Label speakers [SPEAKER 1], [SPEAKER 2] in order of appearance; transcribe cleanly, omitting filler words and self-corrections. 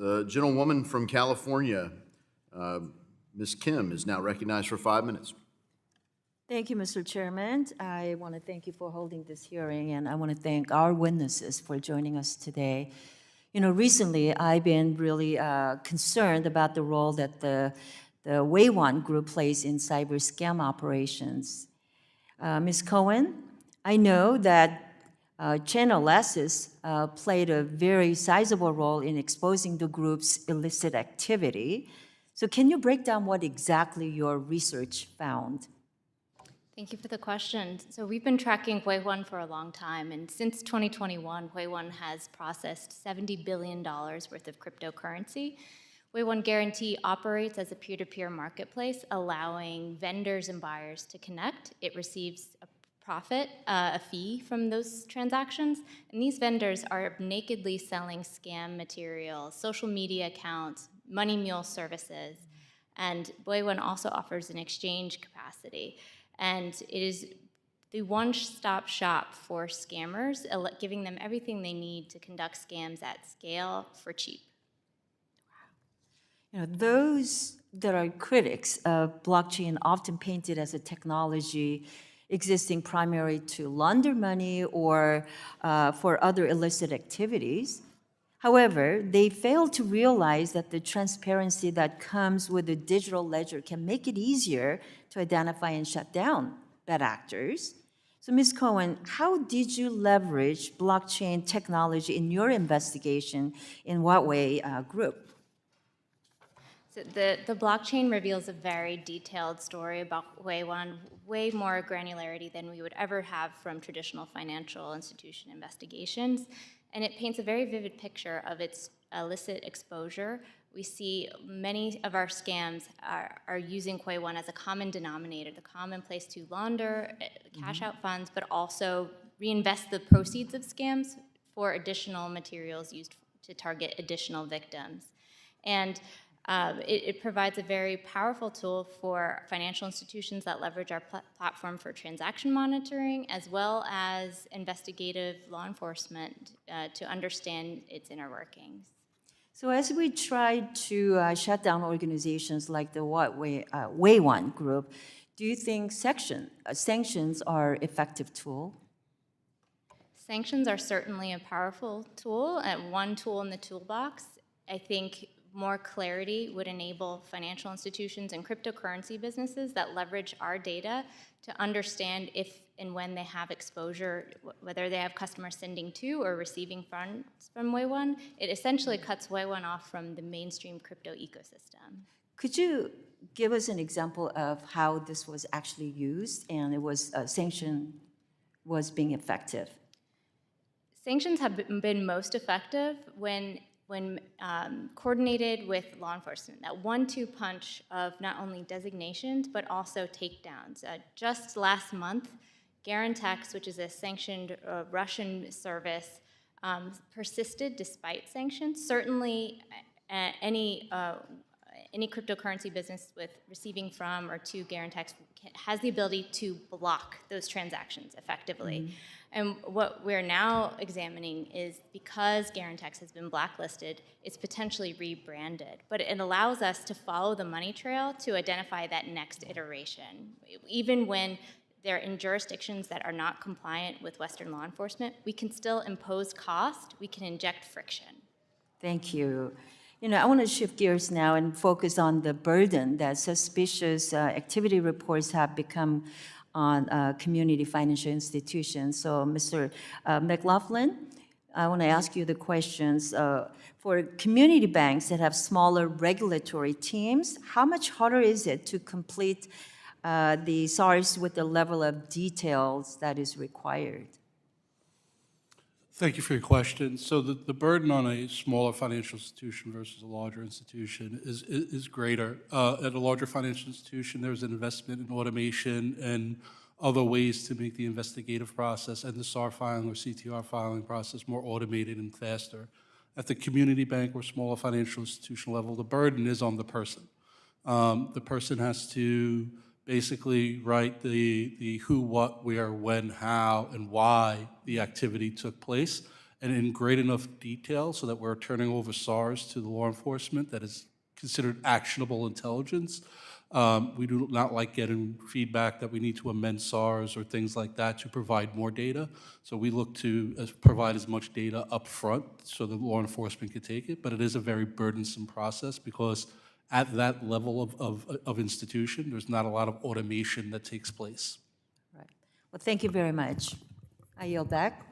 [SPEAKER 1] The gentlewoman from California, Ms. Kim, is now recognized for 5 minutes.
[SPEAKER 2] Thank you, Mr. Chairman. I want to thank you for holding this hearing, and I want to thank our witnesses for joining us today. You know, recently I've been really concerned about the role that the Wei1 group plays in cyber scam operations. Ms. Cohen, I know that Channel S's played a very sizable role in exposing the group's illicit activity. So can you break down what exactly your research found?
[SPEAKER 3] Thank you for the question. So we've been tracking Wei1 for a long time, and since 2021, Wei1 has processed $70 billion worth of cryptocurrency. Wei1 Guarantee operates as a peer-to-peer marketplace, allowing vendors and buyers to connect. It receives a profit, a fee from those transactions, and these vendors are nakedly selling scam material, social media accounts, money mule services, and Wei1 also offers an exchange capacity. And it is the one-stop shop for scammers, giving them everything they need to conduct scams at scale for cheap.
[SPEAKER 2] You know, those that are critics of blockchain often paint it as a technology existing primarily to launder money or for other illicit activities. However, they fail to realize that the transparency that comes with a digital ledger can make it easier to identify and shut down bad actors. So, Ms. Cohen, how did you leverage blockchain technology in your investigation in Huawei Group?
[SPEAKER 3] So the blockchain reveals a very detailed story about Wei1, way more granularity than we would ever have from traditional financial institution investigations. And it paints a very vivid picture of its illicit exposure. We see many of our scams are using Wei1 as a common denominator, the common place to launder, cash out funds, but also reinvest the proceeds of scams for additional materials used to target additional victims. And it provides a very powerful tool for financial institutions that leverage our platform for transaction monitoring, as well as investigative law enforcement to understand its inner workings.
[SPEAKER 2] So as we try to shut down organizations like the Wei1 Group, do you think sanctions are effective tool?
[SPEAKER 3] Sanctions are certainly a powerful tool, and one tool in the toolbox. I think more clarity would enable financial institutions and cryptocurrency businesses that leverage our data to understand if and when they have exposure, whether they have customers sending to or receiving funds from Wei1. It essentially cuts Wei1 off from the mainstream crypto ecosystem.
[SPEAKER 2] Could you give us an example of how this was actually used and it was sanction was being effective?
[SPEAKER 3] Sanctions have been most effective when coordinated with law enforcement, that 1-2 punch of not only designations, but also takedowns. Just last month, Garantex, which is a sanctioned Russian service, persisted despite sanctions. Certainly, any cryptocurrency business with receiving from or to Garantex has the ability to block those transactions effectively. Mm-hmm. And what we're now examining is, because Garantex has been blacklisted, it's potentially rebranded. But it allows us to follow the money trail to identify that next iteration. Even when they're in jurisdictions that are not compliant with Western law enforcement, we can still impose cost, we can inject friction.
[SPEAKER 2] Thank you. You know, I want to shift gears now and focus on the burden that suspicious activity reports have become on community financial institutions. So, Mr. McLaughlin, I want to ask you the questions. For community banks that have smaller regulatory teams, how much harder is it to complete the SARS with the level of details that is required?
[SPEAKER 4] Thank you for your question. So the burden on a smaller financial institution versus a larger institution is greater. At a larger financial institution, there's an investment in automation and other ways to make the investigative process and the SAR filing or CTR filing process more automated and faster. At the community bank or smaller financial institution level, the burden is on the person. The person has to basically write the who, what, where, when, how, and why the activity took place, and in great enough detail so that we're turning over SARs to the law enforcement that is considered actionable intelligence. We do not like getting feedback that we need to amend SARs or things like that to provide more data. So we look to provide as much data up front so the law enforcement can take it, but it is a very burdensome process because at that level of institution, there's not a lot of automation that takes place.
[SPEAKER 2] Right. Well, thank you very much. I yield back.